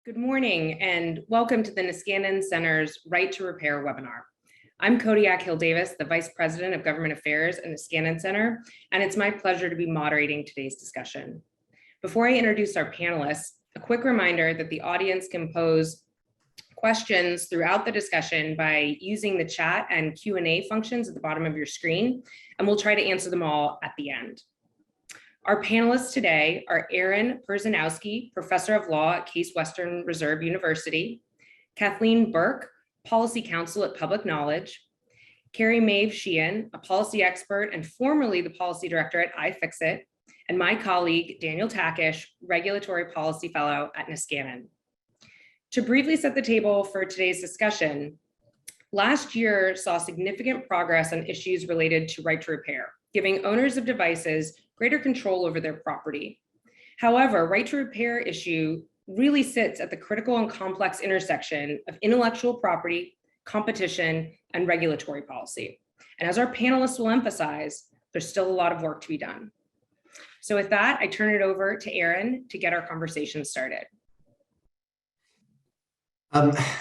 Good morning and welcome to the Niskanen Center's Right to Repair webinar. I'm Kodiak Hill-Davis, the Vice President of Government Affairs at Niskanen Center, and it's my pleasure to be moderating today's discussion. Before I introduce our panelists, a quick reminder that the audience can pose questions throughout the discussion by using the chat and Q&A functions at the bottom of your screen, and we'll try to answer them all at the end. Our panelists today are Aaron Perzanowski, Professor of Law at Case Western Reserve University, Kathleen Burke, Policy Counsel at Public Knowledge, Carrie Maeve Sheehan, a policy expert and formerly the Policy Director at iFixit, and my colleague, Daniel Takish, Regulatory Policy Fellow at Niskanen. To briefly set the table for today's discussion, last year saw significant progress on issues related to right to repair, giving owners of devices greater control over their property. However, right to repair issue really sits at the critical and complex intersection of intellectual property, competition, and regulatory policy. And as our panelists will emphasize, there's still a lot of work to be done. So with that, I turn it over to Aaron to get our conversation started.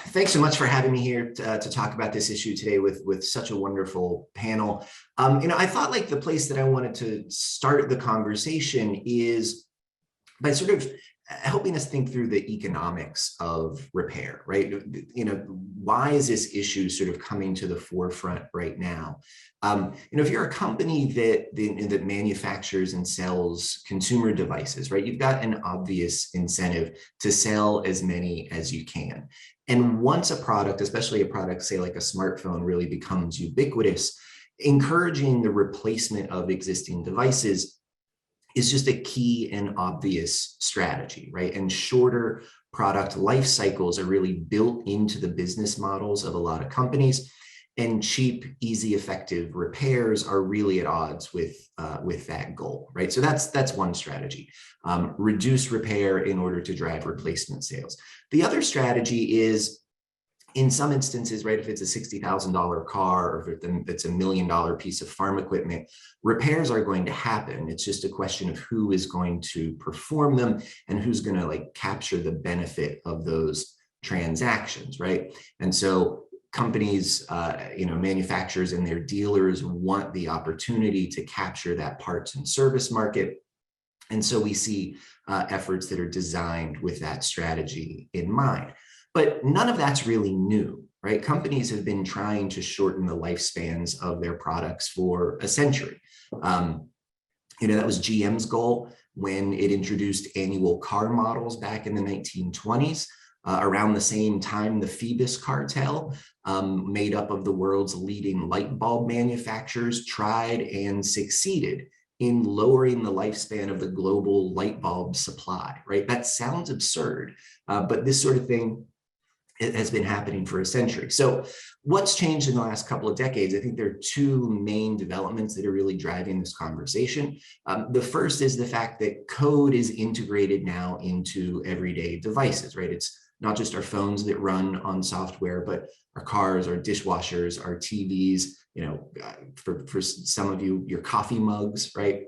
Thanks so much for having me here to talk about this issue today with such a wonderful panel. I thought like the place that I wanted to start the conversation is by sort of helping us think through the economics of repair, right? Why is this issue sort of coming to the forefront right now? If you're a company that manufactures and sells consumer devices, right, you've got an obvious incentive to sell as many as you can. And once a product, especially a product, say like a smartphone, really becomes ubiquitous, encouraging the replacement of existing devices is just a key and obvious strategy, right? And shorter product life cycles are really built into the business models of a lot of companies, and cheap, easy, effective repairs are really at odds with that goal, right? So that's one strategy. Reduce repair in order to drive replacement sales. The other strategy is, in some instances, right, if it's a $60,000 car or if it's $1 million piece of farm equipment, repairs are going to happen. It's just a question of who is going to perform them and who's going to like capture the benefit of those transactions, right? And so companies, manufacturers and their dealers want the opportunity to capture that parts and service market. And so we see efforts that are designed with that strategy in mind. But none of that's really new, right? Companies have been trying to shorten the lifespans of their products for a century. That was GM's goal when it introduced annual car models back in the 1920s. Around the same time, the Phoebus cartel, made up of the world's leading light bulb manufacturers, tried and succeeded in lowering the lifespan of the global light bulb supply, right? That sounds absurd, but this sort of thing, it has been happening for a century. So what's changed in the last couple of decades? I think there are two main developments that are really driving this conversation. The first is the fact that code is integrated now into everyday devices, right? It's not just our phones that run on software, but our cars, our dishwashers, our TVs, for some of you, your coffee mugs, right?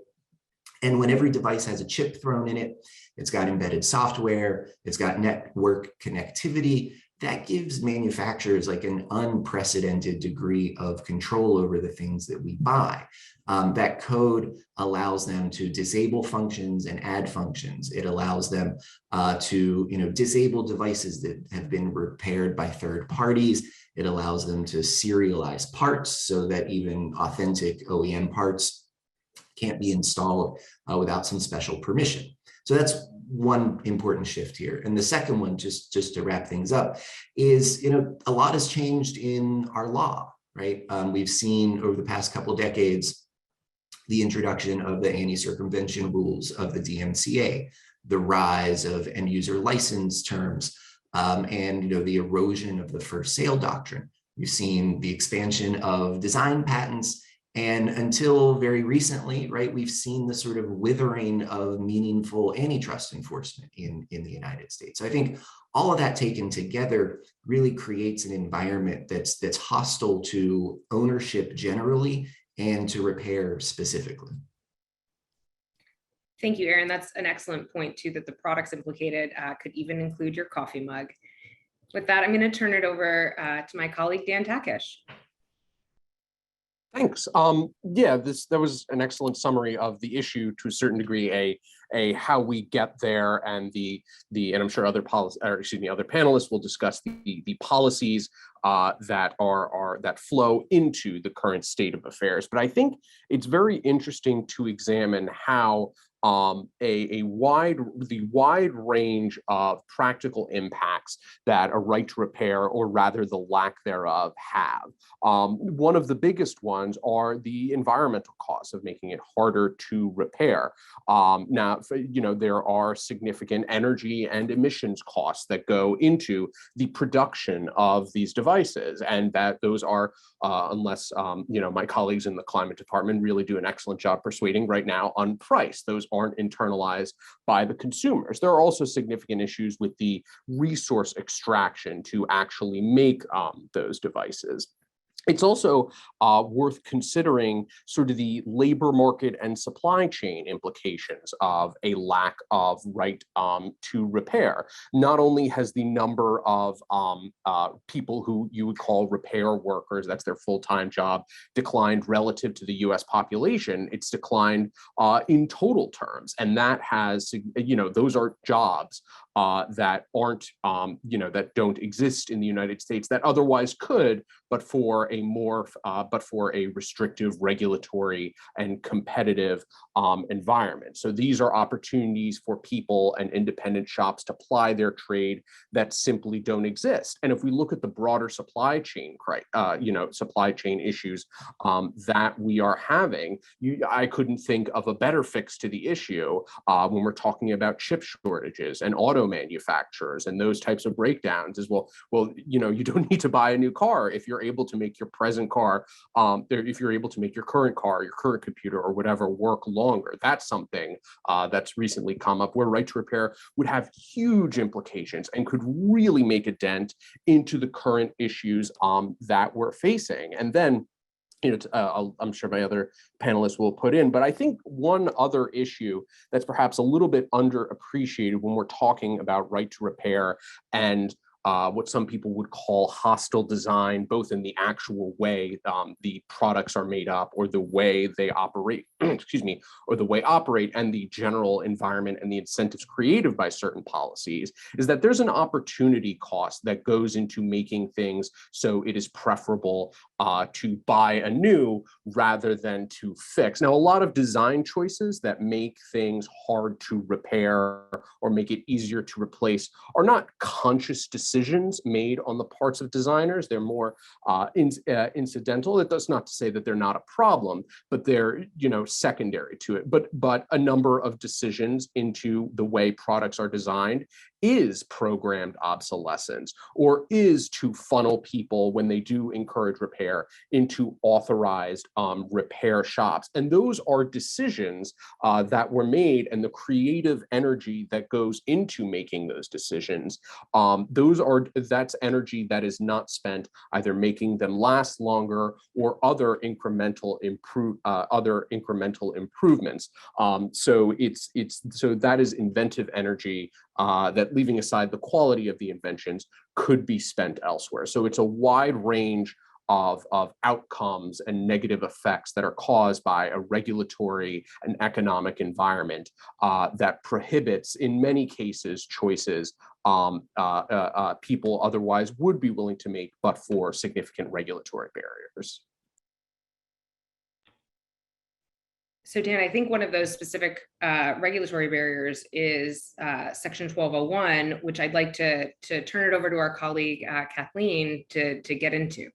And when every device has a chip thrown in it, it's got embedded software, it's got network connectivity. That gives manufacturers like an unprecedented degree of control over the things that we buy. That code allows them to disable functions and add functions. It allows them to disable devices that have been repaired by third parties. It allows them to serialize parts so that even authentic OEM parts can't be installed without some special permission. So that's one important shift here. And the second one, just to wrap things up, is a lot has changed in our law, right? We've seen over the past couple of decades the introduction of the anti-circumvention rules of the DMCA, the rise of end user license terms, and the erosion of the first sale doctrine. We've seen the expansion of design patents. And until very recently, right, we've seen the sort of withering of meaningful antitrust enforcement in the United States. So I think all of that taken together really creates an environment that's hostile to ownership generally and to repair specifically. Thank you, Erin. That's an excellent point too, that the products implicated could even include your coffee mug. With that, I'm going to turn it over to my colleague, Dan Takish. Thanks. Yeah, that was an excellent summary of the issue to a certain degree, a how we get there, and and I'm sure other panelists will discuss the policies that flow into the current state of affairs. But I think it's very interesting to examine how the wide range of practical impacts that a right to repair, or rather the lack thereof, have. One of the biggest ones are the environmental costs of making it harder to repair. Now, there are significant energy and emissions costs that go into the production of these devices, and that those are, unless my colleagues in the climate department really do an excellent job persuading right now on price, those aren't internalized by the consumers. There are also significant issues with the resource extraction to actually make those devices. It's also worth considering sort of the labor market and supply chain implications of a lack of right to repair. Not only has the number of people who you would call repair workers, that's their full-time job, declined relative to the US population, it's declined in total terms. And that has, those are jobs that aren't, that don't exist in the United States that otherwise could, but for a restrictive regulatory and competitive environment. So these are opportunities for people and independent shops to ply their trade that simply don't exist. And if we look at the broader supply chain, supply chain issues that we are having, I couldn't think of a better fix to the issue when we're talking about chip shortages and auto manufacturers and those types of breakdowns. Is you don't need to buy a new car if you're able to make your present car, if you're able to make your current car, your current computer, or whatever work longer. That's something that's recently come up where right to repair would have huge implications and could really make a dent into the current issues that we're facing. And then, I'm sure my other panelists will put in, but I think one other issue that's perhaps a little bit underappreciated when we're talking about right to repair and what some people would call hostile design, both in the actual way the products are made up or the way they operate, or the way operate and the general environment and the incentives created by certain policies, is that there's an opportunity cost that goes into making things so it is preferable to buy anew rather than to fix. Now, a lot of design choices that make things hard to repair or make it easier to replace are not conscious decisions made on the parts of designers. They're more incidental. That's not to say that they're not a problem, but they're secondary to it. But a number of decisions into the way products are designed is programmed obsolescence, or is to funnel people, when they do encourage repair, into authorized repair shops. And those are decisions that were made, and the creative energy that goes into making those decisions, that's energy that is not spent either making them last longer or other incremental improvements. So that is inventive energy that, leaving aside the quality of the inventions, could be spent elsewhere. So it's a wide range of outcomes and negative effects that are caused by a regulatory and economic environment that prohibits, in many cases, choices people otherwise would be willing to make, but for significant regulatory barriers. So Dan, I think one of those specific regulatory barriers is Section 1201, which I'd like to turn it over to our colleague, Kathleen, to get into.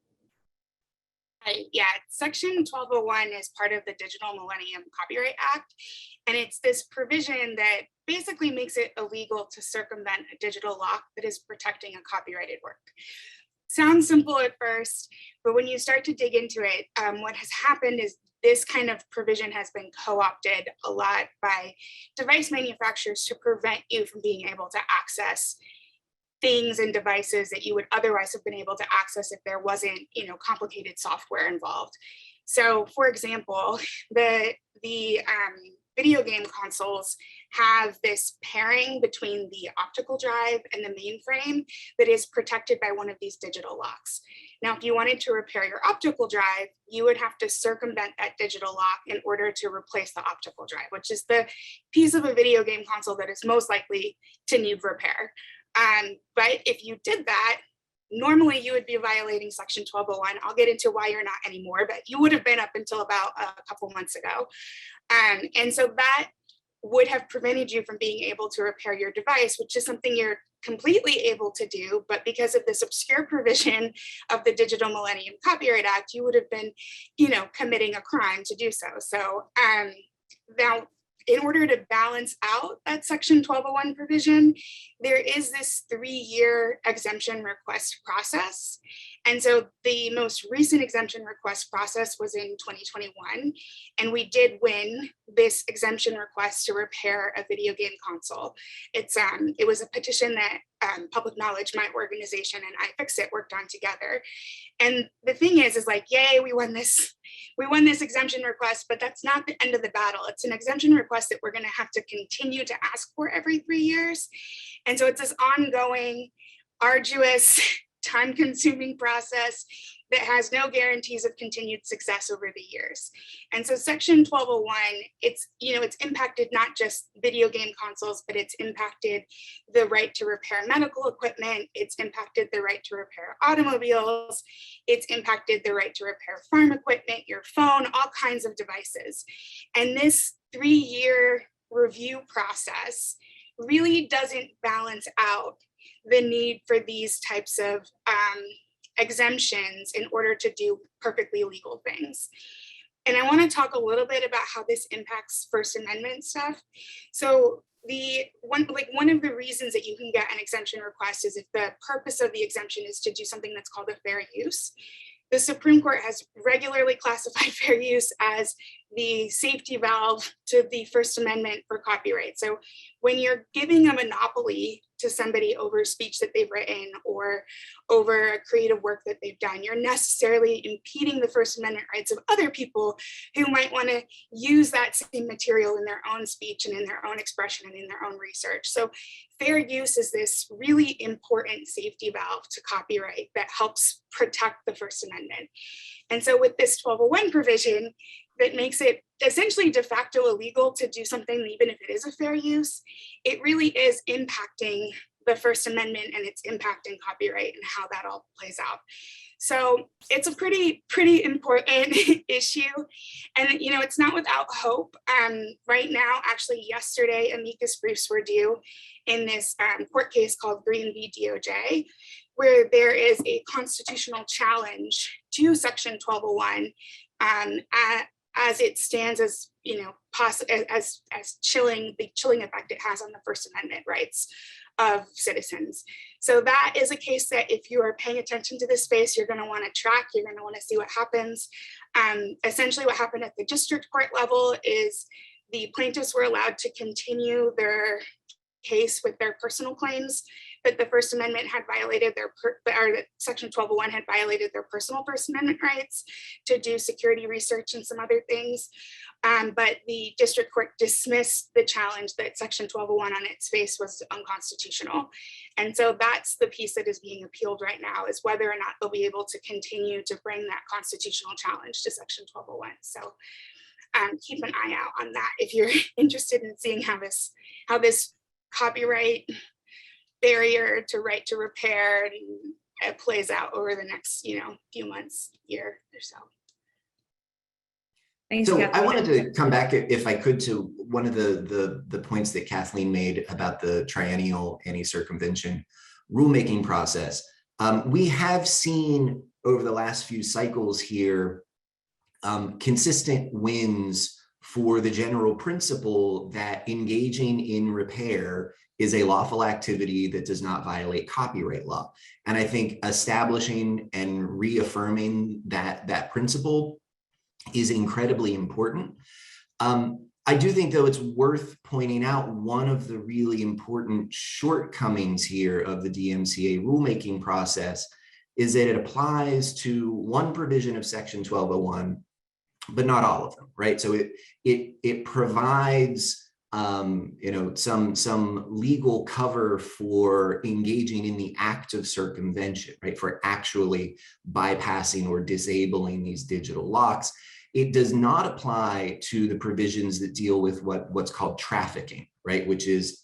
Yeah, Section 1201 is part of the Digital Millennium Copyright Act, and it's this provision that basically makes it illegal to circumvent a digital lock that is protecting a copyrighted work. Sounds simple at first, but when you start to dig into it, what has happened is this kind of provision has been co-opted a lot by device manufacturers to prevent you from being able to access things and devices that you would otherwise have been able to access if there wasn't, complicated software involved. So, for example, the video game consoles have this pairing between the optical drive and the mainframe that is protected by one of these digital locks. Now, if you wanted to repair your optical drive, you would have to circumvent that digital lock in order to replace the optical drive, which is the piece of a video game console that is most likely to need repair. But if you did that, normally you would be violating section 1201. I'll get into why you're not anymore, but you would have been up until about a couple months ago. And so that would have prevented you from being able to repair your device, which is something you're completely able to do. But because of this obscure provision of the Digital Millennium Copyright Act, you would have been, committing a crime to do so. So now, in order to balance out that section 1201 provision, there is this 3-year exemption request process. And so the most recent exemption request process was in 2021. And we did win this exemption request to repair a video game console. It was a petition that Public Knowledge, my organization, and iFixit worked on together. And the thing is like, yay, we won this exemption request, but that's not the end of the battle. It's an exemption request that we're going to have to continue to ask for every 3 years. And so it's this ongoing, arduous, time-consuming process that has no guarantees of continued success over the years. And so section 1201, it's impacted not just video game consoles, but it's impacted the right to repair medical equipment. It's impacted the right to repair automobiles. It's impacted the right to repair farm equipment, your phone, all kinds of devices. And this 3-year review process really doesn't balance out the need for these types of exemptions in order to do perfectly legal things. And I want to talk a little bit about how this impacts First Amendment stuff. So one of the reasons that you can get an exemption request is if the purpose of the exemption is to do something that's called a fair use. The Supreme Court has regularly classified fair use as the safety valve to the First Amendment for copyright. So when you're giving a monopoly to somebody over speech that they've written or over a creative work that they've done, you're necessarily impeding the First Amendment rights of other people who might want to use that same material in their own speech and in their own expression and in their own research. So fair use is this really important safety valve to copyright that helps protect the First Amendment. And so with this 1201 provision, that makes it essentially de facto illegal to do something, even if it is a fair use, it really is impacting the First Amendment and it's impacting copyright and how that all plays out. So it's a pretty important issue. And, it's not without hope. Right now, actually yesterday, amicus briefs were due in this court case called Green v. DOJ, where there is a constitutional challenge to section 1201 as it stands as, as chilling effect it has on the First Amendment rights of citizens. So that is a case that if you are paying attention to this space, you're going to want to track, you're going to want to see what happens. Essentially what happened at the district court level is the plaintiffs were allowed to continue their case with their personal claims, but the First Amendment had violated Section 1201 had violated their personal First Amendment rights to do security research and some other things. But the district court dismissed the challenge that Section 1201 on its face was unconstitutional. And so that's the piece that is being appealed right now, is whether or not they'll be able to continue to bring that constitutional challenge to Section 1201. So keep an eye out on that if you're interested in seeing how this copyright barrier to right to repair plays out over the next few months, year or so. Thanks, so Kathleen. I wanted to come back, if I could, to one of the points that Kathleen made about the triennial anti-circumvention rulemaking process. We have seen over the last few cycles here consistent wins for the general principle that engaging in repair is a lawful activity that does not violate copyright law. And I think establishing and reaffirming that principle is incredibly important. I do think, though, it's worth pointing out one of the really important shortcomings here of the DMCA rulemaking process is that it applies to one provision of Section 1201 but not all of them, right? So it provides some legal cover for engaging in the act of circumvention, right? For actually bypassing or disabling these digital locks. It does not apply to the provisions that deal with what's called trafficking, right? Which is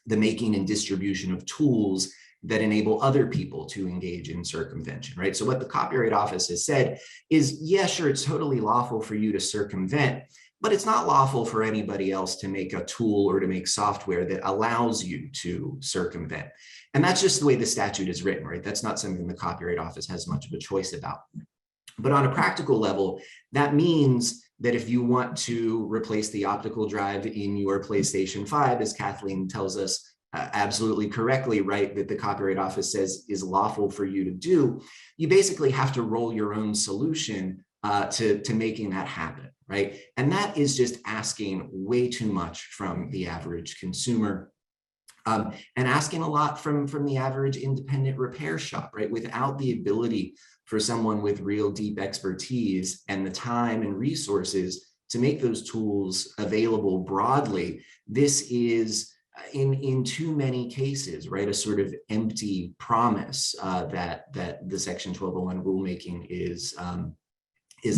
the making and distribution of tools that enable other people to engage in circumvention, right? So what the Copyright Office has said is, yeah, sure, it's totally lawful for you to circumvent, but it's not lawful for anybody else to make a tool or to make software that allows you to circumvent. And that's just the way the statute is written, right? That's not something the Copyright Office has much of a choice about. But on a practical level, that means that if you want to replace the optical drive in your PlayStation 5, as Kathleen tells us absolutely correctly, right, that the Copyright Office says is lawful for you to do, you basically have to roll your own solution to making that happen, right? And that is just asking way too much from the average consumer. And asking a lot from the average independent repair shop, right? Without the ability for someone with real deep expertise and the time and resources to make those tools available broadly, this is in too many cases, right, a sort of empty promise that the Section 1201 rulemaking is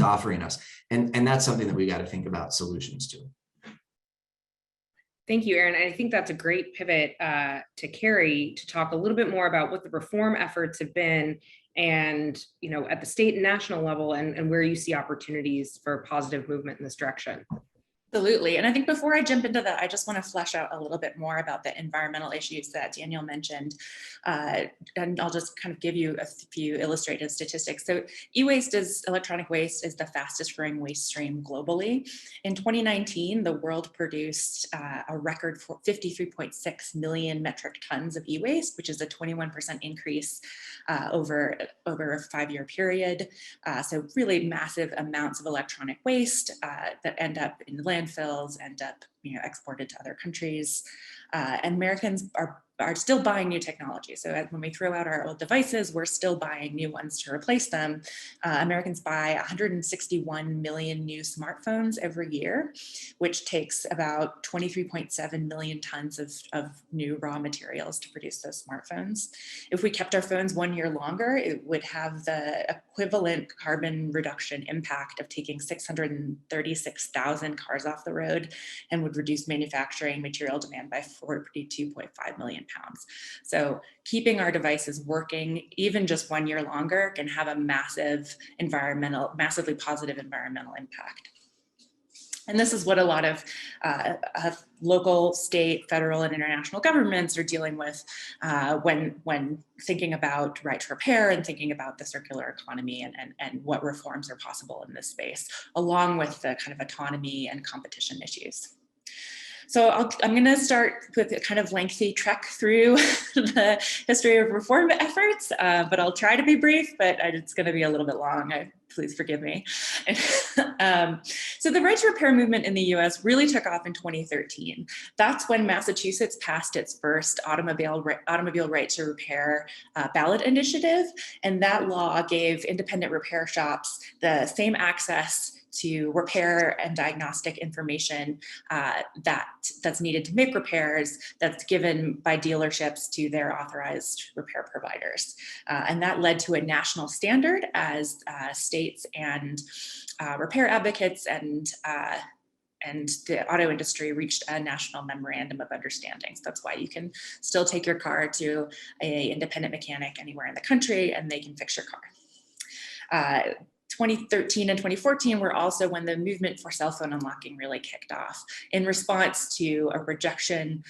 offering us, and that's something that we got to think about solutions to. Thank you, Erin. I think that's a great pivot to Carrie to talk a little bit more about what the reform efforts have been, and at the state and national level, and where you see opportunities for positive movement in this direction. Absolutely. And I think before I jump into that, I just want to flesh out a little bit more about the environmental issues that Daniel mentioned. And I'll just kind of give you a few illustrative statistics. So electronic waste is the fastest growing waste stream globally. In 2019, the world produced a record for 53.6 million metric tons of e-waste, which is a 21% increase over a 5-year period. So really massive amounts of electronic waste that end up in landfills, end up exported to other countries. And Americans are still buying new technology. So when we throw out our old devices, we're still buying new ones to replace them. Americans buy 161 million new smartphones every year, which takes about 23.7 million tons of new raw materials to produce those smartphones. If we kept our phones 1 year longer, it would have the equivalent carbon reduction impact of taking 636,000 cars off the road, and would reduce manufacturing material demand by 42.5 million pounds. So keeping our devices working even just 1 year longer can have a massively positive environmental impact. And this is what a lot of local, state, federal, and international governments are dealing with when thinking about right to repair and thinking about the circular economy and what reforms are possible in this space, along with the kind of autonomy and competition issues. So I'm going to start with a kind of lengthy trek through the history of reform efforts, but I'll try to be brief, but it's going to be a little bit long. Please forgive me. So the right to repair movement in the US really took off in 2013. That's when Massachusetts passed its first automobile right to repair ballot initiative. And that law gave independent repair shops the same access to repair and diagnostic information that's needed to make repairs that's given by dealerships to their authorized repair providers. And that led to a national standard as states and repair advocates and the auto industry reached a national memorandum of understanding. So that's why you can still take your car to an independent mechanic anywhere in the country and they can fix your car. 2013 and 2014 were also when the movement for cell phone unlocking really kicked off in response to a rejection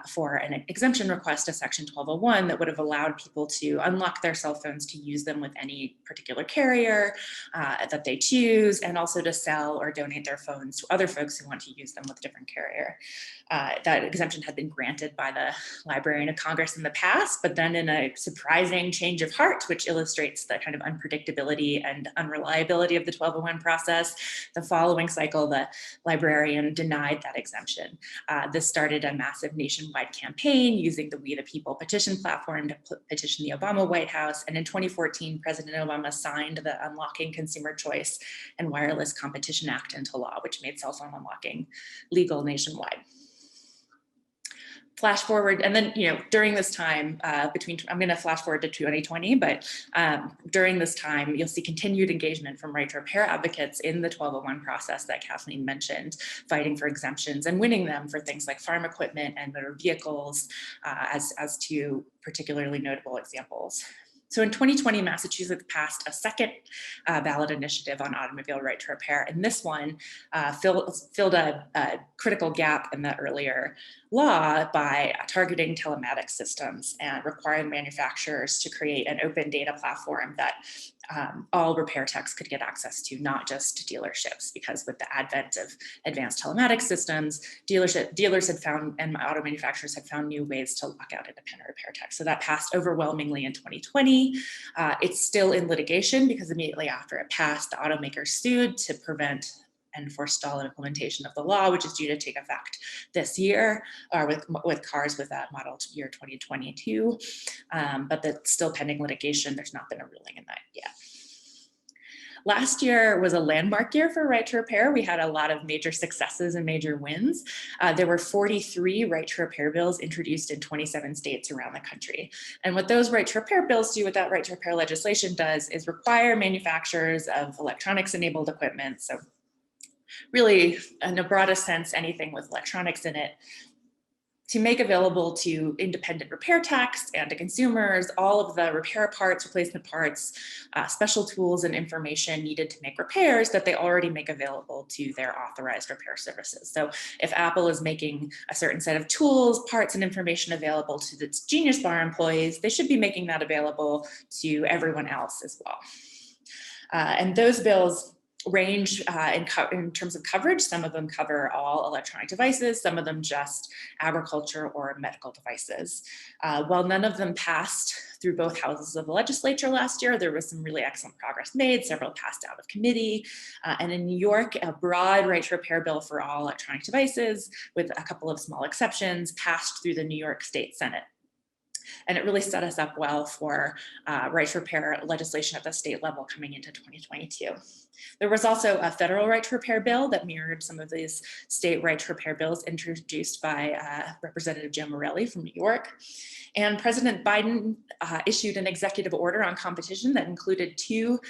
for an exemption request to Section 1201 that would have allowed people to unlock their cell phones to use them with any particular carrier that they choose, and also to sell or donate their phones to other folks who want to use them with a different carrier. That exemption had been granted by the Librarian of Congress in the past, but then in a surprising change of heart, which illustrates the kind of unpredictability and and unreliability of the 1201 process. The following cycle, the librarian denied that exemption. This started a massive nationwide campaign using the We the People petition platform to petition the Obama White House. And in 2014, President Obama signed the Unlocking Consumer Choice and Wireless Competition Act into law, which made cell phone unlocking legal nationwide. Flash forward, and then, during this time, I'm going to flash forward to 2020, but during this time, you'll see continued engagement from right to repair advocates in the 1201 process that Kathleen mentioned, fighting for exemptions and winning them for things like farm equipment and motor vehicles, as two particularly notable examples. So in 2020, Massachusetts passed a second ballot initiative on automobile right to repair, and this one filled a critical gap in the earlier law by targeting telematics systems and requiring manufacturers to create an open data platform that all repair techs could get access to, not just dealerships, because with the advent of advanced telematics systems, dealers had found, and auto manufacturers had found new ways to lock out independent repair techs. So that passed overwhelmingly in 2020. It's still in litigation because immediately after it passed, the automakers sued to prevent and forestall implementation of the law, which is due to take effect this year, with cars with that model year 2022. But that's still pending litigation. There's not been a ruling in that yet. Last year was a landmark year for right to repair. We had a lot of major successes and major wins. There were 43 right to repair bills introduced in 27 states around the country. And what those right to repair bills do, what that right to repair legislation does, is require manufacturers of electronics enabled equipment, so really, in the broadest sense, anything with electronics in it, to make available to independent repair techs and to consumers all of the repair parts, replacement parts, special tools and information needed to make repairs that they already make available to their authorized repair services. So if Apple is making a certain set of tools, parts, and information available to its Genius Bar employees, they should be making that available to everyone else as well. And those bills range in terms of coverage. Some of them cover all electronic devices, some of them just agriculture or medical devices. While none of them passed through both houses of the legislature last year, there was some really excellent progress made. Several passed out of committee. And in New York, a broad right to repair bill for all electronic devices, with a couple of small exceptions, passed through the New York State Senate. And it really set us up well for right to repair legislation at the state level coming into 2022. There was also a federal right to repair bill that mirrored some of these state right to repair bills introduced by Representative Joe Morelli from New York. And President Biden issued an executive order on competition that included two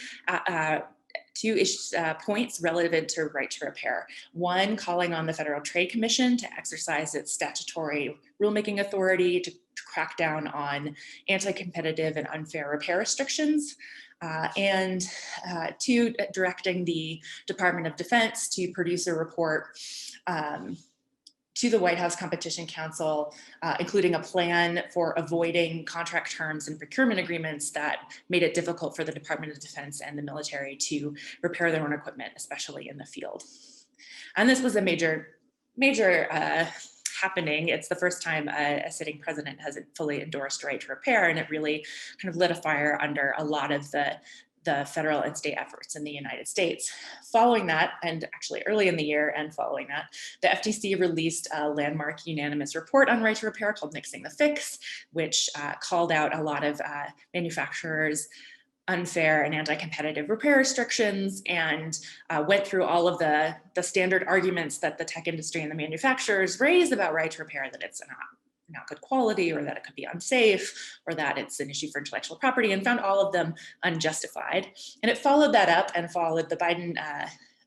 points relative to right to repair. One, calling on the Federal Trade Commission to exercise its statutory rulemaking authority to crack down on anti-competitive and unfair repair restrictions. And two, directing the Department of Defense to produce a report to the White House Competition Council, including a plan for avoiding contract terms and procurement agreements that made it difficult for the Department of Defense and the military to repair their own equipment, especially in the field. And this was a major happening. It's the first time a sitting president has fully endorsed right to repair, and it really kind of lit a fire under a lot of the federal and state efforts in the United States. Following that, and actually early in the year and following that, the FTC released a landmark unanimous report on right to repair called Nixing the Fix, which called out a lot of manufacturers' unfair and anti-competitive repair restrictions, and went through all of the standard arguments that the tech industry and the manufacturers raised about right to repair, that it's not good quality, or that it could be unsafe, or that it's an issue for intellectual property, and found all of them unjustified. And it followed that up and followed the Biden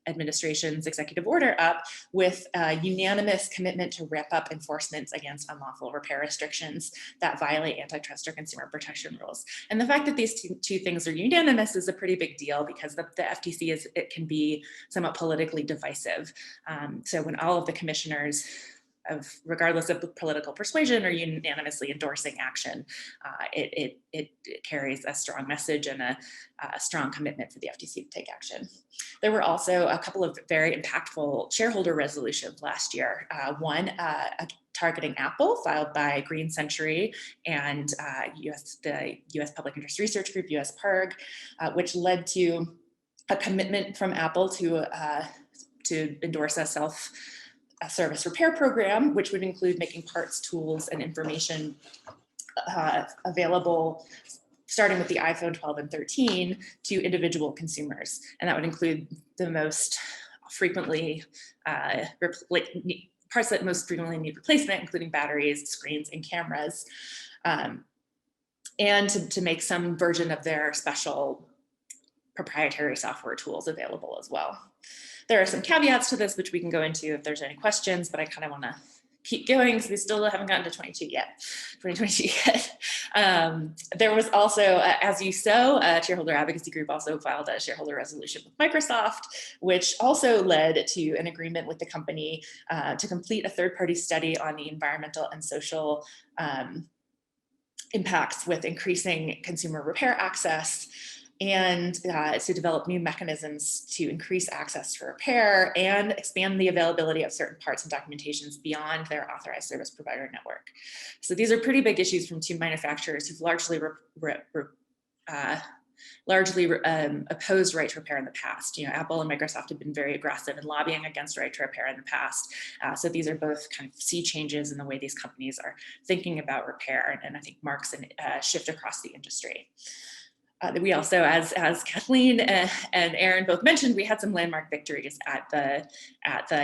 administration's executive order up with a unanimous commitment to ramp up enforcement against unlawful repair restrictions that violate antitrust or consumer protection rules. And the fact that these two things are unanimous is a pretty big deal, because the FTC it can be somewhat politically divisive. So when all of the commissioners, regardless of political persuasion, are unanimously endorsing action, it carries a strong message and a strong commitment for the FTC to take action. There were also a couple of very impactful shareholder resolutions last year. One targeting Apple, filed by Green Century and the U.S. Public Interest Research Group, US PIRG, which led to a commitment from Apple to endorse a self-service repair program, which would include making parts, tools, and information available starting with the iPhone 12 and 13 to individual consumers. And that would include the most frequently, parts that most frequently need replacement, including batteries, screens, and cameras. And to make some version of their special proprietary software tools available as well. There are some caveats to this, which we can go into if there's any questions, but I kind of want to keep going because we still haven't gotten to 2022 yet. There was also, as you saw, a shareholder advocacy group also filed a shareholder resolution with Microsoft, which also led to an agreement with the company to complete a third-party study on the environmental and social impacts with increasing consumer repair access, and to develop new mechanisms to increase access to repair and expand the availability of certain parts and documentations beyond their authorized service provider network. So these are pretty big issues from two manufacturers who've largely opposed right to repair in the past. You know, Apple and Microsoft have been very aggressive in lobbying against right to repair in the past. So these are both kind of sea changes in the way these companies are thinking about repair, and I think marks a shift across the industry. We also, as Kathleen and Aaron both mentioned, we had some landmark victories at the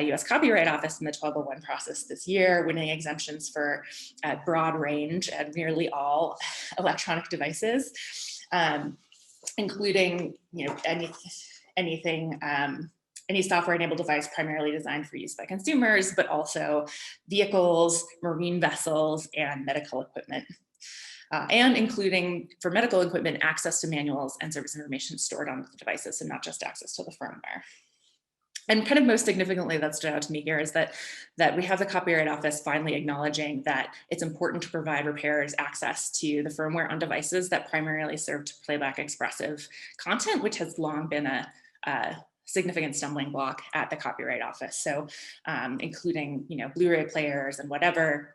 U.S. Copyright Office in the 1201 process this year, winning exemptions for a broad range and nearly all electronic devices, including, you know, anything. Any software-enabled device primarily designed for use by consumers, but also vehicles, marine vessels, and medical equipment. And including, for medical equipment, access to manuals and service information stored on the devices, and not just access to the firmware. And kind of most significantly that stood out to me here is that we have the Copyright Office finally acknowledging that it's important to provide repairers access to the firmware on devices that primarily serve to playback expressive content, which has long been a significant stumbling block at the Copyright Office. So including, you know, Blu-ray players and whatever.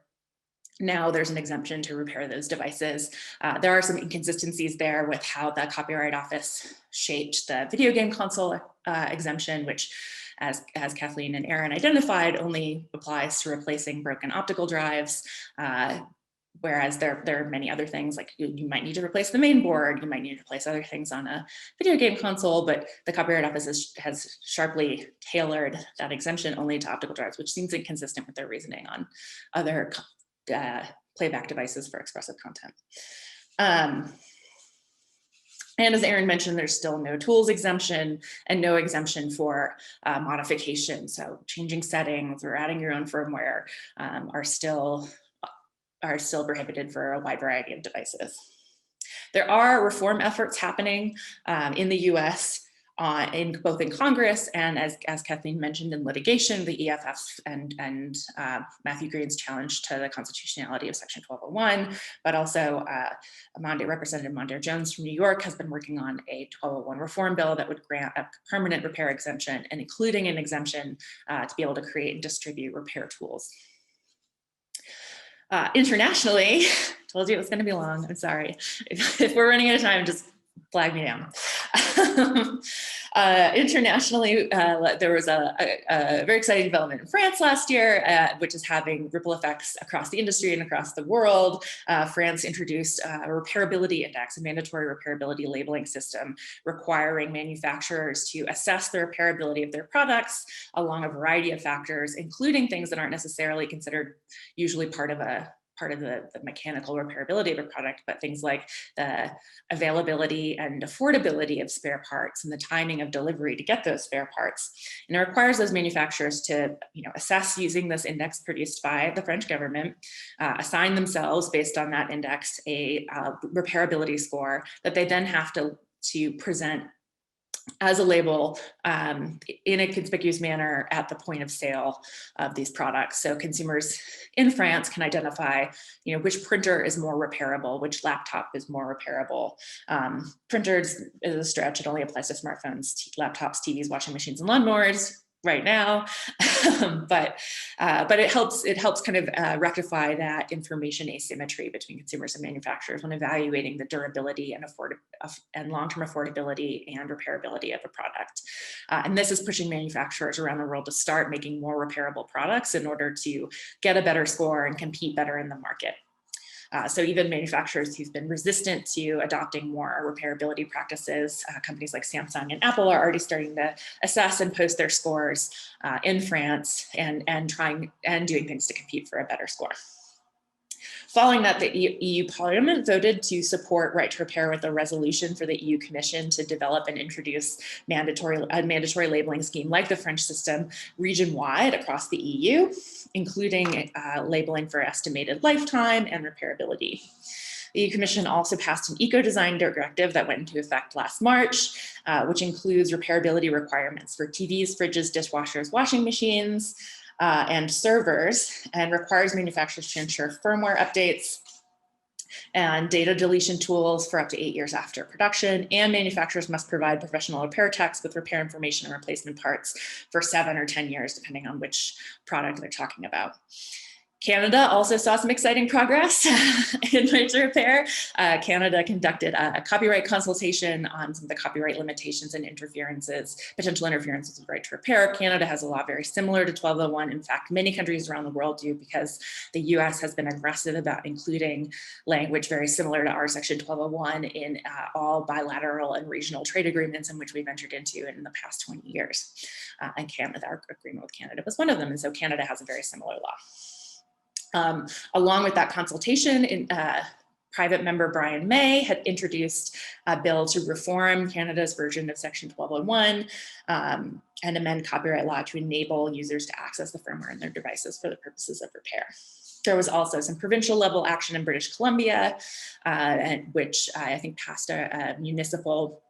Now there's an exemption to repair those devices. There are some inconsistencies there with how the Copyright Office shaped the video game console exemption, which, as Kathleen and Aaron identified, only applies to replacing broken optical drives. Whereas there are many other things, like you might need to replace the main board, you might need to replace other things on a video game console, but the Copyright Office has sharply tailored that exemption only to optical drives, which seems inconsistent with their reasoning on other playback devices for expressive content. And as Aaron mentioned, there's still no tools exemption and no exemption for modification. So changing settings or adding your own firmware are still prohibited for a wide variety of devices. There are reform efforts happening in the US both in Congress and, as Kathleen mentioned, in litigation, the EFF and Matthew Green's challenge to the constitutionality of Section 1201, but also Representative Mondaire Jones from New York has been working on a 1201 reform bill that would grant a permanent repair exemption, and including an exemption to be able to create and distribute repair tools. Internationally, told you it was going to be long. I'm sorry. If we're running out of time, just flag me down. Internationally, there was a very exciting development in France last year, which is having ripple effects across the industry and across the world. France introduced a Repairability Index, a mandatory repairability labeling system, requiring manufacturers to assess the repairability of their products along a variety of factors, including things that aren't necessarily considered usually part of the mechanical repairability of a product, but things like the availability and affordability of spare parts and the timing of delivery to get those spare parts. And it requires those manufacturers to, assess using this index produced by the French government, assign themselves based on that index a repairability score that they then have to present as a label in a conspicuous manner at the point of sale of these products. So consumers in France can identify, which printer is more repairable, which laptop is more repairable. Printers is a stretch, it only applies to smartphones, laptops, TVs, washing machines, and lawnmowers. right now, but it helps kind of rectify that information asymmetry between consumers and manufacturers when evaluating the durability and long-term affordability and repairability of a product. And this is pushing manufacturers around the world to start making more repairable products in order to get a better score and compete better in the market. So even manufacturers who've been resistant to adopting more repairability practices, companies like Samsung and Apple are already starting to assess and post their scores in France and doing things to compete for a better score. Following that, the EU Parliament voted to support right to repair with a resolution for the EU Commission to develop and introduce a mandatory labeling scheme like the French system region-wide across the EU, including labeling for estimated lifetime and repairability. The EU Commission also passed an eco-design directive that went into effect last March, which includes repairability requirements for TVs, fridges, dishwashers, washing machines, and servers, and requires manufacturers to ensure firmware updates and data deletion tools for up to 8 years after production, and manufacturers must provide professional repair techs with repair information and replacement parts for 7 or 10 years, depending on which product they're talking about. Canada also saw some exciting progress in right to repair. Canada conducted a copyright consultation on some of the copyright limitations and potential interferences with right to repair. Canada has a law very similar to 1201. In fact, many countries around the world do, because the US has been aggressive about including language very similar to our Section 1201 in all bilateral and regional trade agreements in which we've entered into in the past 20 years. And Canada, our agreement with Canada was one of them. And so Canada has a very similar law. Along with that consultation, private member Brian May had introduced a bill to reform Canada's version of Section 1201 and amend copyright law to enable users to access the firmware in their devices for the purposes of repair. There was also some provincial level action in British Columbia, which I think passed a municipal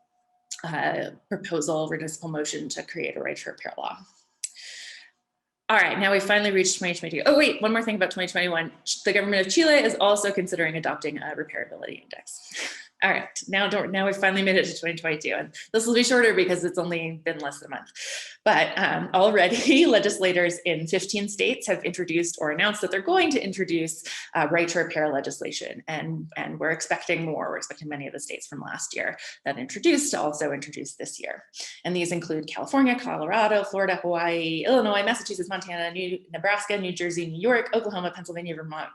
municipal motion to create a right to repair law. All right, now we finally reached 2022. Oh wait, one more thing about 2021. The government of Chile is also considering adopting a repairability index. All right, now we've finally made it to 2022, and this will be shorter because it's only been less than a month. But already legislators in 15 states have introduced or announced that they're going to introduce right to repair legislation, and we're expecting more. We're expecting many of the states from last year that introduced to also introduce this year. And these include California, Colorado, Florida, Hawaii, Illinois, Massachusetts, Montana, Nebraska, New Jersey, New York, Oklahoma, Pennsylvania, Vermont,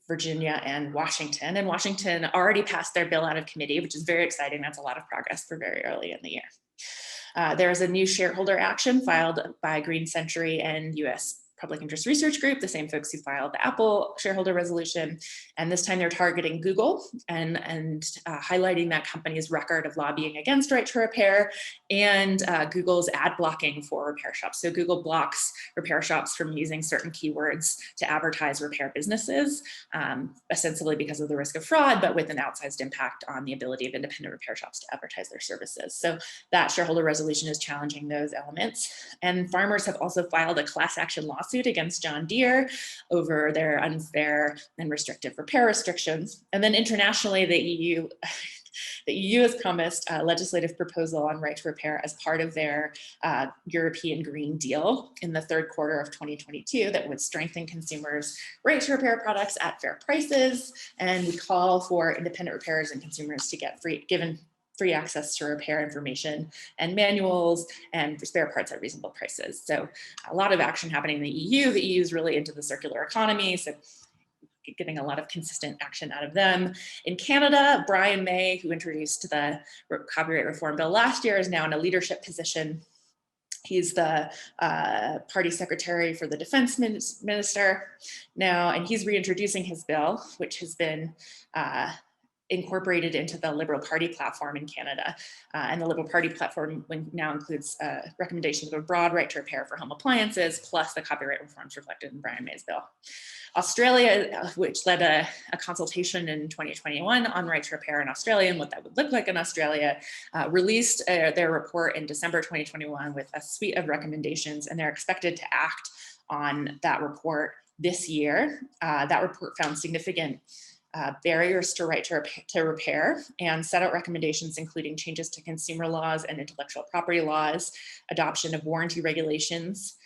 Virginia, and Washington. And Washington already passed their bill out of committee, which is very exciting. That's a lot of progress for very early in the year. There is a new shareholder action filed by Green Century and US Public Interest Research Group, the same folks who filed the Apple shareholder resolution. And this time they're targeting Google and highlighting that company's record of lobbying against right to repair and Google's ad blocking for repair shops. So Google blocks repair shops from using certain keywords to advertise repair businesses, ostensibly because of the risk of fraud, but with an outsized impact on the ability of independent repair shops to advertise their services. So that shareholder resolution is challenging those elements. And farmers have also filed a class action lawsuit against John Deere over their unfair and restrictive repair restrictions. And then internationally, the EU has promised a legislative proposal on right to repair as part of their European Green Deal in the third quarter of 2022 that would strengthen consumers' right to repair products at fair prices. And we call for independent repairers and consumers to get given free access to repair information and manuals and spare parts at reasonable prices. So a lot of action happening in the EU. The EU is really into the circular economy, so getting a lot of consistent action out of them. In Canada, Brian May, who introduced the copyright reform bill last year, is now in a leadership position. He's the party secretary for the defense minister now, and he's reintroducing his bill, which has been incorporated into the Liberal Party platform in Canada. And the Liberal Party platform now includes recommendations of a broad right to repair for home appliances, plus the copyright reforms reflected in Brian May's bill. Australia, which led a consultation in 2021 on right to repair in Australia and what that would look like in Australia, released their report in December 2021 with a suite of recommendations, and they're expected to act on that report this year. That report found significant barriers to right to repair, and set out recommendations including changes to consumer laws and intellectual property laws, adoption of warranty regulations,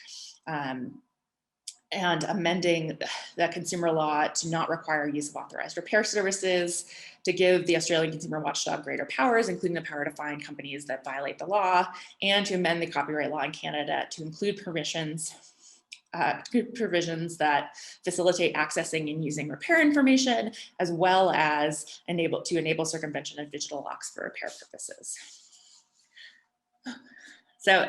and amending the consumer law to not require use of authorized repair services, to give the Australian Consumer Watchdog greater powers, including the power to fine companies that violate the law, and to amend the copyright law in Canada to include provisions that facilitate accessing and using repair information, as well as enable circumvention of digital locks for repair purposes. So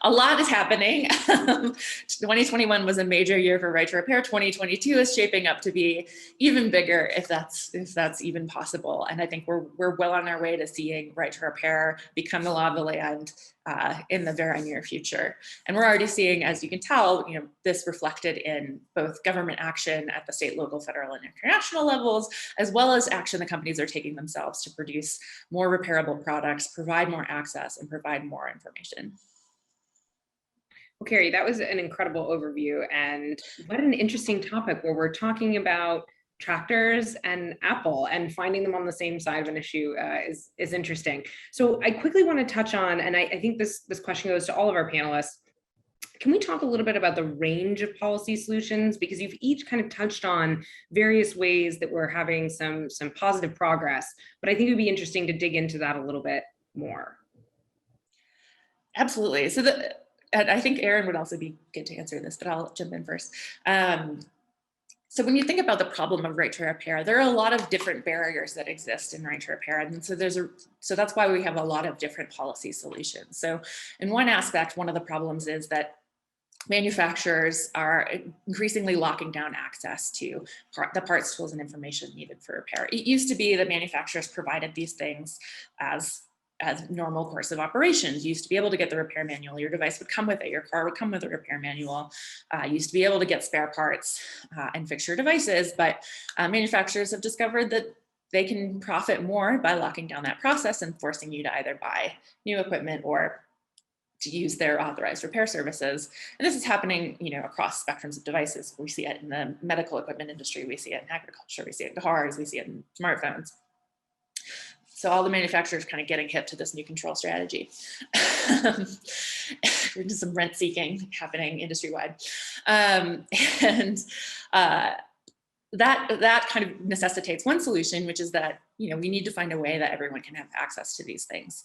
a lot is happening. 2021 was a major year for right to repair. 2022 is shaping up to be even bigger, if that's even possible. And I think we're well on our way to seeing right to repair become the law of the land in the very near future. And we're already seeing, as you can tell, this reflected in both government action at the state, local, federal, and international levels, as well as action the companies are taking themselves to produce more repairable products, provide more access, and provide more information. Well, Carrie, that was an incredible overview, and what an interesting topic where we're talking about tractors and Apple and finding them on the same side of an issue is interesting. So I quickly want to touch on, and I think this question goes to all of our panelists. Can we talk a little bit about the range of policy solutions? Because you've each kind of touched on various ways that we're having some positive progress, but I think it would be interesting to dig into that a little bit more. Absolutely. So and I think Aaron would also be good to answer this, but I'll jump in first. So when you think about the problem of right to repair, there are a lot of different barriers that exist in right to repair. And so that's why we have a lot of different policy solutions. So in one aspect, one of the problems is that manufacturers are increasingly locking down access to the parts, tools, and information needed for repair. It used to be that manufacturers provided these things as normal course of operations. You used to be able to get the repair manual, your device would come with it, your car would come with a repair manual. You used to be able to get spare parts and fix your devices, but manufacturers have discovered that they can profit more by locking down that process and forcing you to either buy new equipment or to use their authorized repair services. And this is happening, across spectrums of devices. We see it in the medical equipment industry, we see it in agriculture, we see it in cars, we see it in smartphones. So all the manufacturers kind of getting hip to this new control strategy. We're just some rent seeking happening industry-wide. That kind of necessitates one solution, which is that, we need to find a way that everyone can have access to these things.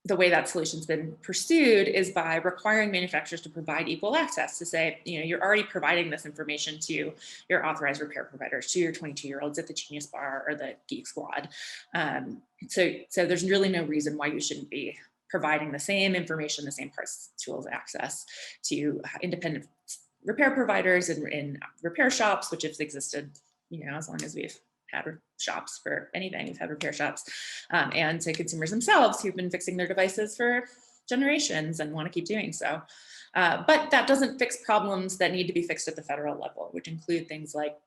The way that solution's been pursued is by requiring manufacturers to provide equal access, to say, you're already providing this information to your authorized repair providers, to your 22-year-olds at the Genius Bar or the Geek Squad. So there's really no reason why you shouldn't be providing the same information, the same parts, tools, access to independent repair providers in repair shops, which have existed, as long as we've had shops for anything, we've had repair shops, and to consumers themselves who've been fixing their devices for generations and want to keep doing so. But that doesn't fix problems that need to be fixed at the federal level, which include things like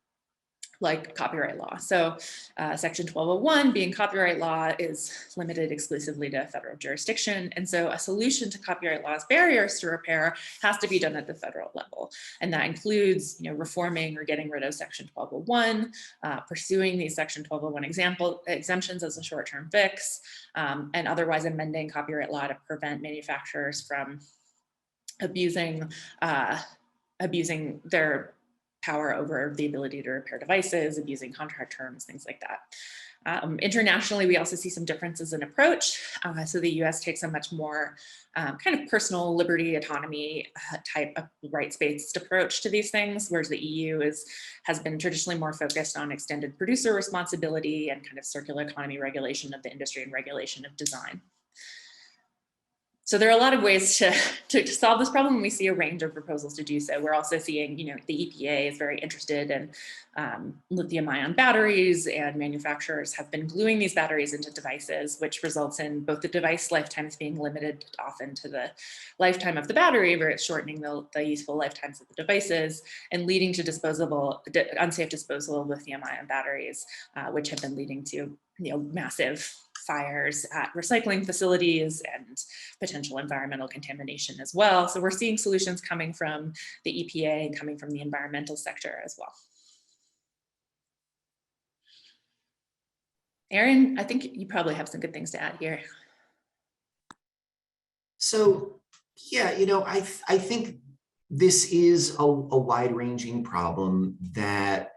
copyright law. So Section 1201 being copyright law is limited exclusively to federal jurisdiction. And so a solution to copyright law's barriers to repair has to be done at the federal level. And that includes, reforming or getting rid of Section 1201, pursuing these Section 1201 exemptions as a short-term fix, and otherwise amending copyright law to prevent manufacturers from abusing their power over the ability to repair devices, abusing contract terms, things like that. Internationally, we also see some differences in approach. So the US takes a much more kind of personal liberty, autonomy type of rights-based approach to these things, whereas the EU has been traditionally more focused on extended producer responsibility and kind of circular economy regulation of the industry and regulation of design. So there are a lot of ways to solve this problem, and we see a range of proposals to do so. We're also seeing, the EPA is very interested in lithium-ion batteries, and manufacturers have been gluing these batteries into devices, which results in both the device lifetimes being limited often to the lifetime of the battery, where it's shortening the useful lifetimes of the devices and leading to unsafe disposal of lithium-ion batteries, which have been leading to massive fires at recycling facilities and potential environmental contamination as well. So we're seeing solutions coming from the EPA and coming from the environmental sector as well. Aaron, I think you probably have some good things to add here. So, yeah, I think this is a wide-ranging problem that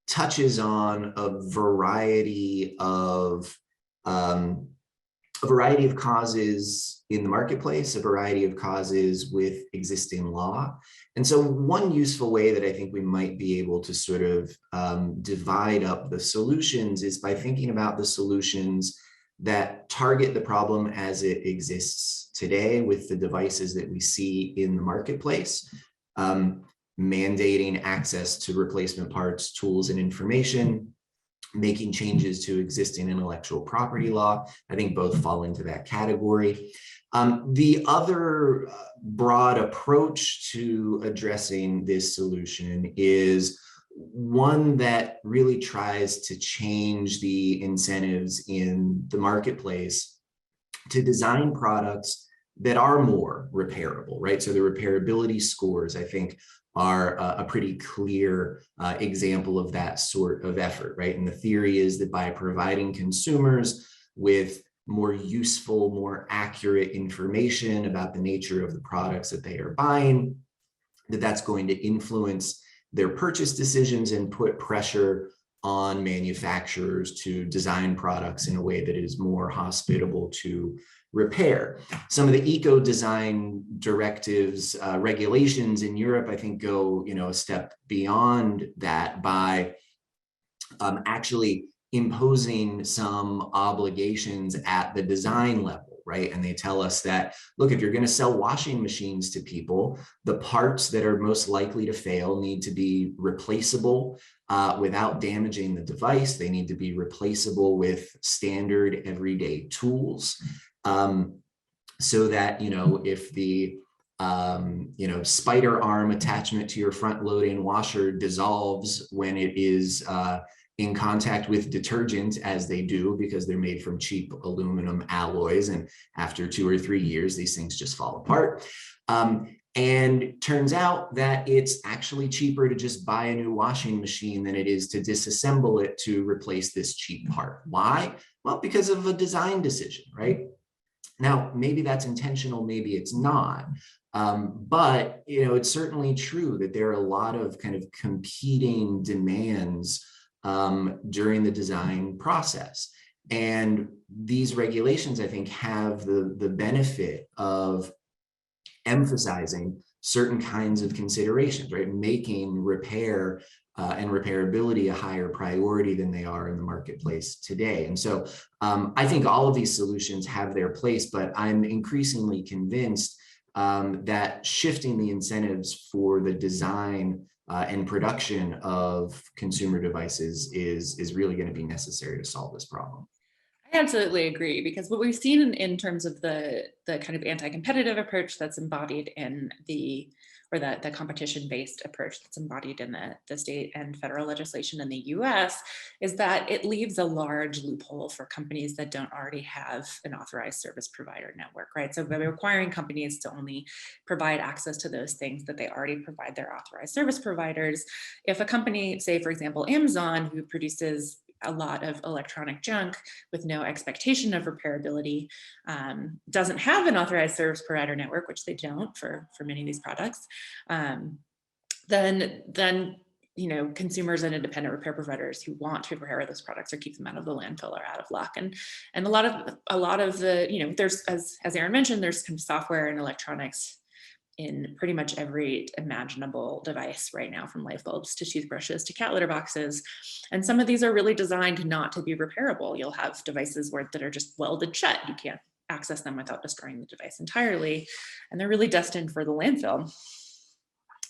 touches on a variety of causes in the marketplace, a variety of causes with existing law. And so one useful way that I think we might be able to sort of divide up the solutions is by thinking about the solutions that target the problem as it exists today with the devices that we see in the marketplace, mandating access to replacement parts, tools, and information, making changes to existing intellectual property law. I think both fall into that category. The other broad approach to addressing this solution is one that really tries to change the incentives in the marketplace to design products that are more repairable, right? So the repairability scores, I think, are a pretty clear example of that sort of effort, right? And the theory is that by providing consumers with more useful, more accurate information about the nature of the products that they are buying, that's going to influence their purchase decisions and put pressure on manufacturers to design products in a way that is more hospitable to repair. Some of the eco-design directives, regulations in Europe, I think go, a step beyond that by actually imposing some obligations at the design level, right? And they tell us that, look, if you're going to sell washing machines to people, the parts that are most likely to fail need to be replaceable without damaging the device. They need to be replaceable with standard everyday tools. So that, if the, spider arm attachment to your front loading washer dissolves when it is in contact with detergent, as they do, because they're made from cheap aluminum alloys. And after 2 or 3 years, these things just fall apart. And turns out that it's actually cheaper to just buy a new washing machine than it is to disassemble it to replace this cheap part. Why? Well, because of a design decision, right? Now, maybe that's intentional, maybe it's not. But, it's certainly true that there are a lot of kind of competing demands during the design process. And these regulations, I think, have the benefit of emphasizing certain kinds of considerations, right? Making repair and repairability a higher priority than they are in the marketplace today. And so I think all of these solutions have their place, but I'm increasingly convinced that shifting the incentives for the design and production of consumer devices is really going to be necessary to solve this problem. I absolutely agree, because what we've seen in terms of the kind of anti-competitive approach that's embodied in the competition-based approach that's embodied in the state and federal legislation in the US is that it leaves a large loophole for companies that don't already have an authorized service provider network, right? So by requiring companies to only provide access to those things that they already provide their authorized service providers, if a company, say for example, Amazon, who produces a lot of electronic junk with no expectation of repairability, doesn't have an authorized service provider network, which they don't for many of these products, then consumers and independent repair providers who want to repair those products or keep them out of the landfill are out of luck. And a lot of the, there's, as Aaron mentioned, there's kind of software and electronics in pretty much every imaginable device right now, from light bulbs to toothbrushes to cat litter boxes. And some of these are really designed not to be repairable. You'll have devices that are just welded shut. You can't access them without destroying the device entirely. And they're really destined for the landfill.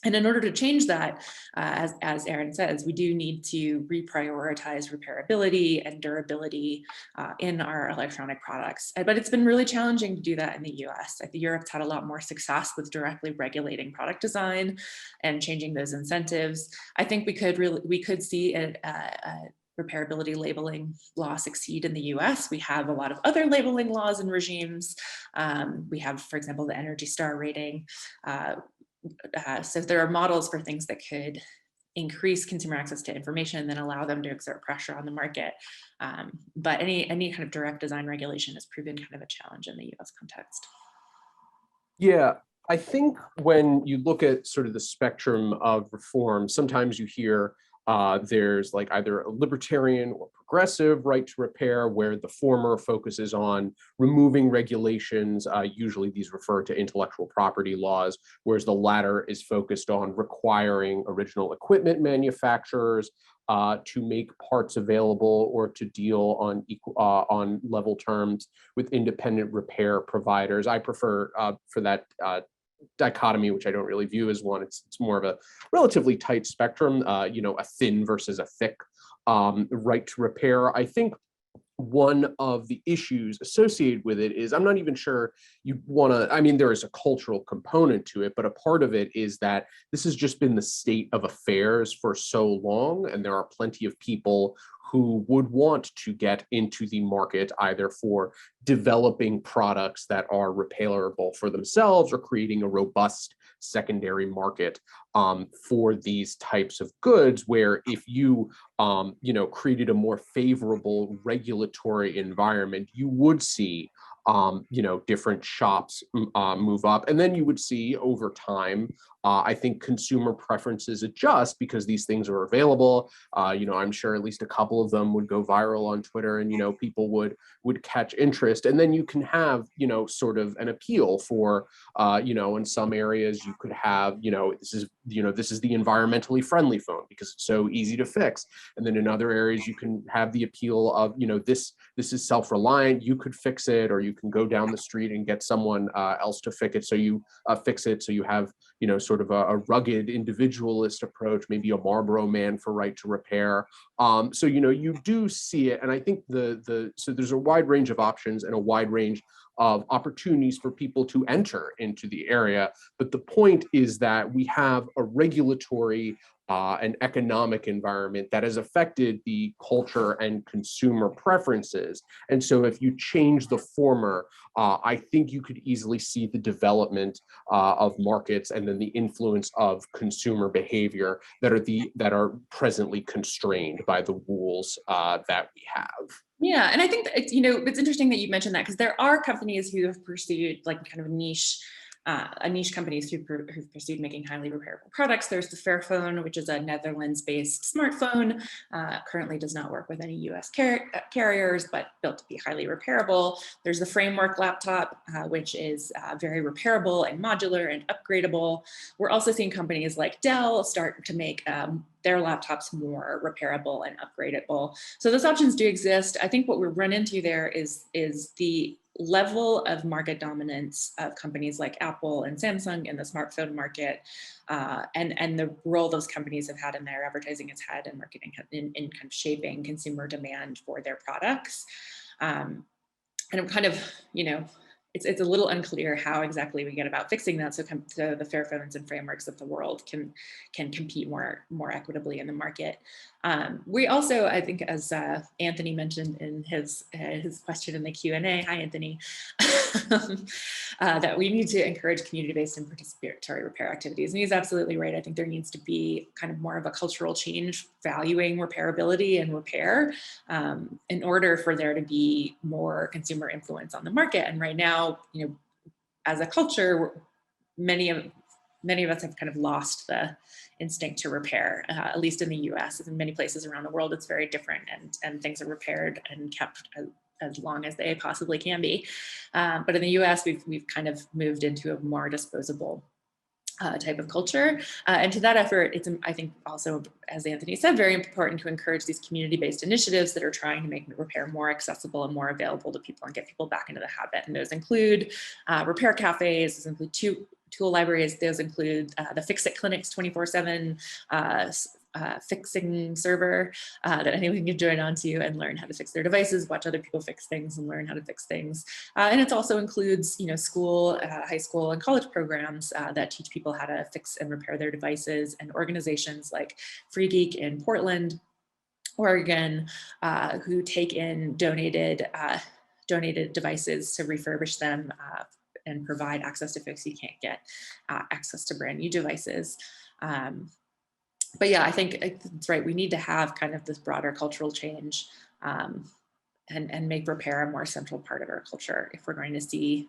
And in order to change that, as Aaron says, we do need to reprioritize repairability and durability in our electronic products. But it's been really challenging to do that in the US. I think Europe's had a lot more success with directly regulating product design and changing those incentives. I think we could see a repairability labeling law succeed in the US. We have a lot of other labeling laws and regimes. We have, for example, the Energy Star rating. So there are models for things that could increase consumer access to information and then allow them to exert pressure on the market. But any kind of direct design regulation has proven kind of a challenge in the US context. Yeah, I think when you look at sort of the spectrum of reform, sometimes you hear there's like either a libertarian or progressive right to repair, where the former focuses on removing regulations. Usually these refer to intellectual property laws, whereas the latter is focused on requiring original equipment manufacturers to make parts available or to deal on level terms with independent repair providers. I prefer for that dichotomy, which I don't really view as one. It's more of a relatively tight spectrum, a thin versus a thick right to repair. I think one of the issues associated with it is I'm not even sure you want to, I mean, there is a cultural component to it, but a part of it is that this has just been the state of affairs for so long, and there are plenty of people who would want to get into the market either for developing products that are repairable for themselves or creating a robust secondary market for these types of goods, where if you created a more favorable regulatory environment, you would see different shops move up. And then you would see over time, I think consumer preferences adjust because these things are available. I'm sure at least a couple of them would go viral on Twitter, and people would catch interest. And then you can have sort of an appeal for in some areas you could have this is the environmentally friendly phone because it's so easy to fix. And then in other areas you can have the appeal of this is self-reliant, you could fix it, or you can go down the street and get someone else to fix it. So you have sort of a rugged individualist approach, maybe a Marlboro Man for right to repair. So you do see it, and I think so there's a wide range of options and a wide range of opportunities for people to enter into the area. But the point is that we have a regulatory and economic environment that has affected the culture and consumer preferences. And so if you change the former, I think you could easily see the development of markets and then the influence of consumer behavior that are presently constrained by the rules that we have. Yeah, and I think that it's interesting that you mentioned that, because there are companies who have pursued like kind of niche companies who've pursued making highly repairable products. There's the Fairphone, which is a Netherlands-based smartphone, currently does not work with any US carriers, but built to be highly repairable. There's the Framework laptop, which is very repairable and modular and upgradable. We're also seeing companies like Dell start to make their laptops more repairable and upgradable. So those options do exist. I think what we run into there is the level of market dominance of companies like Apple and Samsung in the smartphone market, and the role those companies have had in their advertising has had in marketing in kind of shaping consumer demand for their products. And I'm kind of, it's a little unclear how exactly we get about fixing that so the Fairphones and Frameworks of the world can compete more equitably in the market. We also, I think, as Anthony mentioned in his question in the Q&A, hi Anthony, that we need to encourage community-based and participatory repair activities. And he's absolutely right. I think there needs to be kind of more of a cultural change valuing repairability and repair in order for there to be more consumer influence on the market. And right now, as a culture, many of us have kind of lost the instinct to repair, at least in the US. In many places around the world, it's very different, and things are repaired and kept as long as they possibly can be. But in the US, we've kind of moved into a more disposable type of culture. And to that effort, it's, I think, also, as Anthony said, very important to encourage these community-based initiatives that are trying to make repair more accessible and more available to people and get people back into the habit. And those include repair cafes, those include tool libraries, those include the Fix-It clinics 24/7, fixing server that anyone can join onto and learn how to fix their devices, watch other people fix things and learn how to fix things. And it also includes, school, high school and college programs that teach people how to fix and repair their devices, and organizations like Free Geek in Portland, Oregon, who take in donated devices to refurbish them and provide access to folks who can't get access to brand new devices. But yeah, I think it's right. We need to have kind of this broader cultural change and make repair a more central part of our culture if we're going to see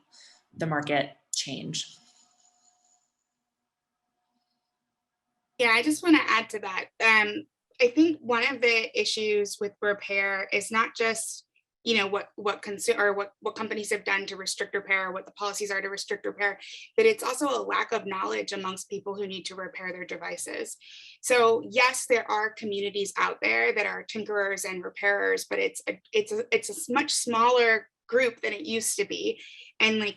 the market change. Yeah, I just want to add to that. I think one of the issues with repair is not just, what companies have done to restrict repair, what the policies are to restrict repair, but it's also a lack of knowledge amongst people who need to repair their devices. So yes, there are communities out there that are tinkerers and repairers, but it's a much smaller group than it used to be. And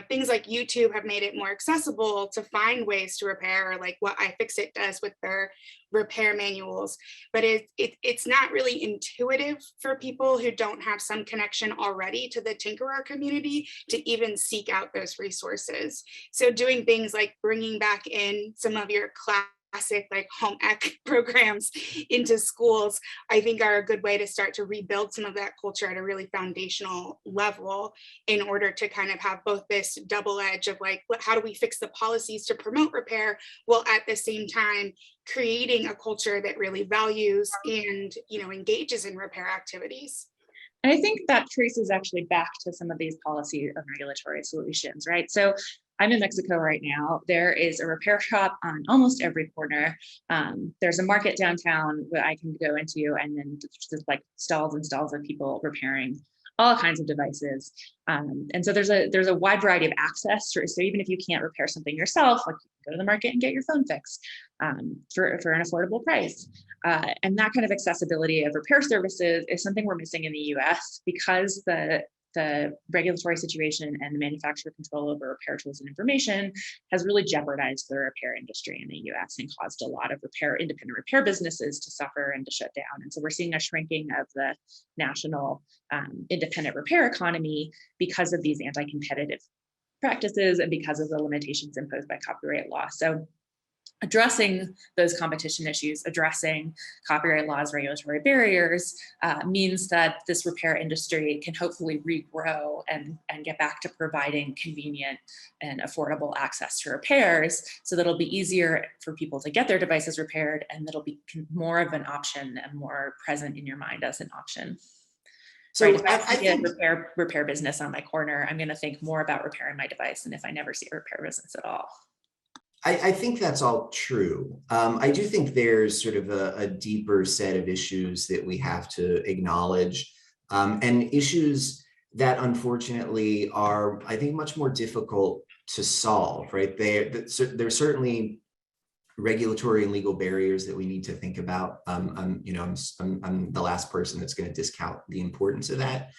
things like YouTube have made it more accessible to find ways to repair, like what iFixit does with their repair manuals. But it's not really intuitive for people who don't have some connection already to the tinkerer community to even seek out those resources. So doing things like bringing back in some of your classic like home ec programs into schools, I think are a good way to start to rebuild some of that culture at a really foundational level, in order to kind of have both this double edge of like, how do we fix the policies to promote repair, while at the same time creating a culture that really values and engages in repair activities. And I think that traces actually back to some of these policy and regulatory solutions, right? So I'm in Mexico right now. There is a repair shop on almost every corner. There's a market downtown that I can go into, and then just like stalls and stalls of people repairing all kinds of devices. And so there's a wide variety of access. So even if you can't repair something yourself, like you can go to the market and get your phone fixed for an affordable price. And that kind of accessibility of repair services is something we're missing in the US, because the regulatory situation and the manufacturer control over repair tools and information has really jeopardized the repair industry in the US and caused a lot of independent repair businesses to suffer and to shut down. And so we're seeing a shrinking of the national independent repair economy because of these anti-competitive practices and because of the limitations imposed by copyright law. So addressing those competition issues, addressing copyright laws, regulatory barriers, means that this repair industry can hopefully regrow and get back to providing convenient and affordable access to repairs, so that it'll be easier for people to get their devices repaired, and that'll be more of an option and more present in your mind as an option. So right, if I see a repair business on my corner, I'm going to think more about repairing my device than if I never see a repair business at all. I think that's all true. I do think there's sort of a deeper set of issues that we have to acknowledge, and issues that unfortunately are, I think, much more difficult to solve, right? There's certainly regulatory and legal barriers that we need to think about. I'm the last person that's going to discount the importance of that.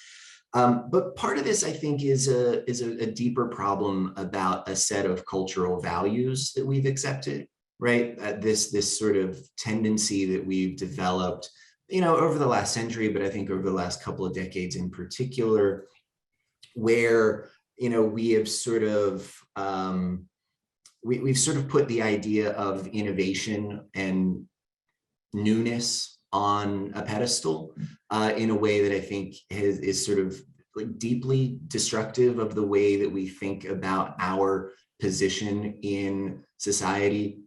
But part of this, I think, is a deeper problem about a set of cultural values that we've accepted, right? This sort of tendency that we've developed, over the last century, but I think over the last couple of decades in particular, where we have sort of we've sort of put the idea of innovation and newness on a pedestal in a way that I think is sort of like deeply destructive of the way that we think about our position in society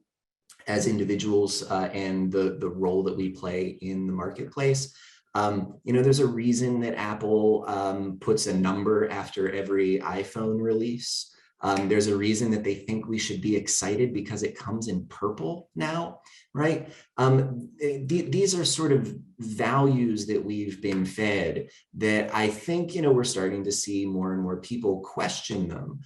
as individuals and the role that we play in the marketplace. There's a reason that Apple puts a number after every iPhone release. There's a reason that they think we should be excited because it comes in purple now, right? These are sort of values that we've been fed that I think, we're starting to see more and more people question them.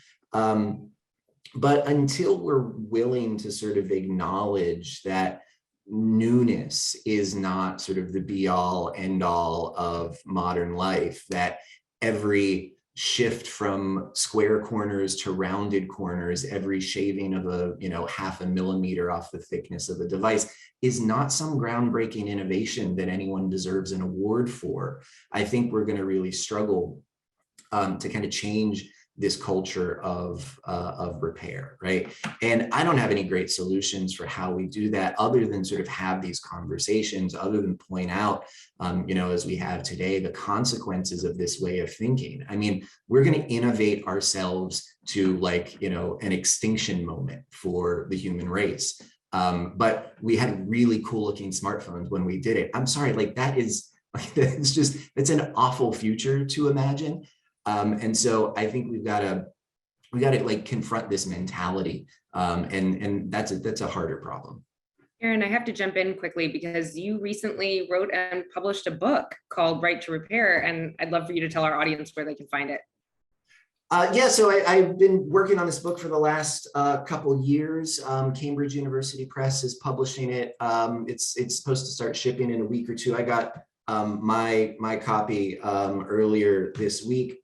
But until we're willing to sort of acknowledge that newness is not sort of the be all end all of modern life, that every shift from square corners to rounded corners, every shaving of a, 0.5 millimeter off the thickness of a device is not some groundbreaking innovation that anyone deserves an award for. I think we're going to really struggle to kind of change this culture of repair, right? And I don't have any great solutions for how we do that, other than sort of have these conversations, other than point out, as we have today, the consequences of this way of thinking. I mean, we're going to innovate ourselves to an extinction moment for the human race. But we had really cool looking smartphones when we did it. I'm sorry, like it's an awful future to imagine. And so I think we got to like confront this mentality. And that's a harder problem. Aaron, I have to jump in quickly because you recently wrote and published a book called Right to Repair, and I'd love for you to tell our audience where they can find it. Yeah, so I've been working on this book for the last couple years. Cambridge University Press is publishing it. It's supposed to start shipping in a week or two. I got my copy earlier this week.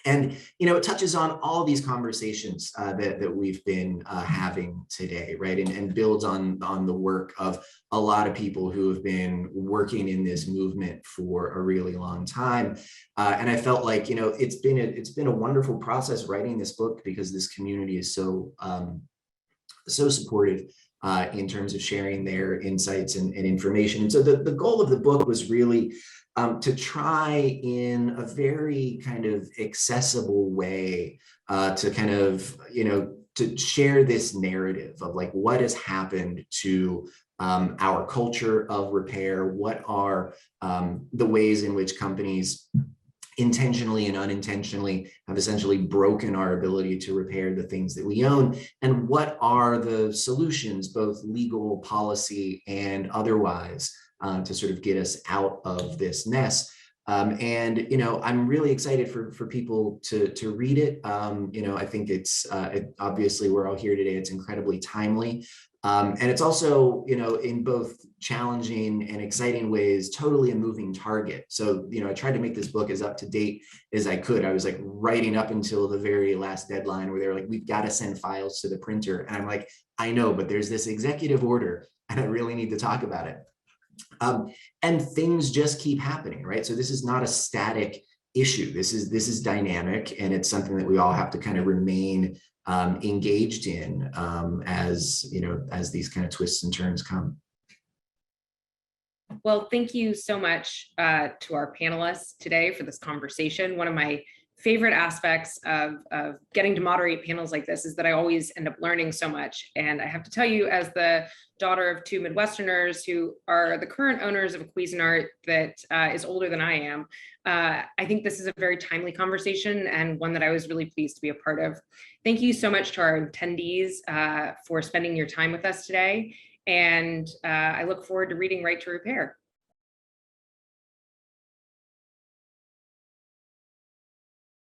And, it touches on all these conversations that we've been having today, right? And builds on the work of a lot of people who have been working in this movement for a really long time. And I felt like, it's been a wonderful process writing this book because this community is so supportive in terms of sharing their insights and information. And so the goal of the book was really to try in a very kind of accessible way to kind of, to share this narrative of like what has happened to our culture of repair, what are the ways in which companies intentionally and unintentionally have essentially broken our ability to repair the things that we own, and what are the solutions, both legal, policy, and otherwise, to sort of get us out of this mess. And I'm really excited for people to read it. I think it's obviously we're all here today. It's incredibly timely. And it's also, in both challenging and exciting ways, totally a moving target. So, I tried to make this book as up to date as I could. I was like writing up until the very last deadline where they're like, we've got to send files to the printer. And I'm like, I know, but there's this executive order and I really need to talk about it. And things just keep happening, right? So this is not a static issue. This is dynamic, and it's something that we all have to kind of remain engaged in as these kind of twists and turns come. Well, thank you so much to our panelists today for this conversation. One of my favorite aspects of getting to moderate panels like this is that I always end up learning so much. And I have to tell you, as the daughter of two Midwesterners who are the current owners of a Cuisinart that is older than I am, I think this is a very timely conversation and one that I was really pleased to be a part of. Thank you so much to our attendees for spending your time with us today. And I look forward to reading Right to Repair.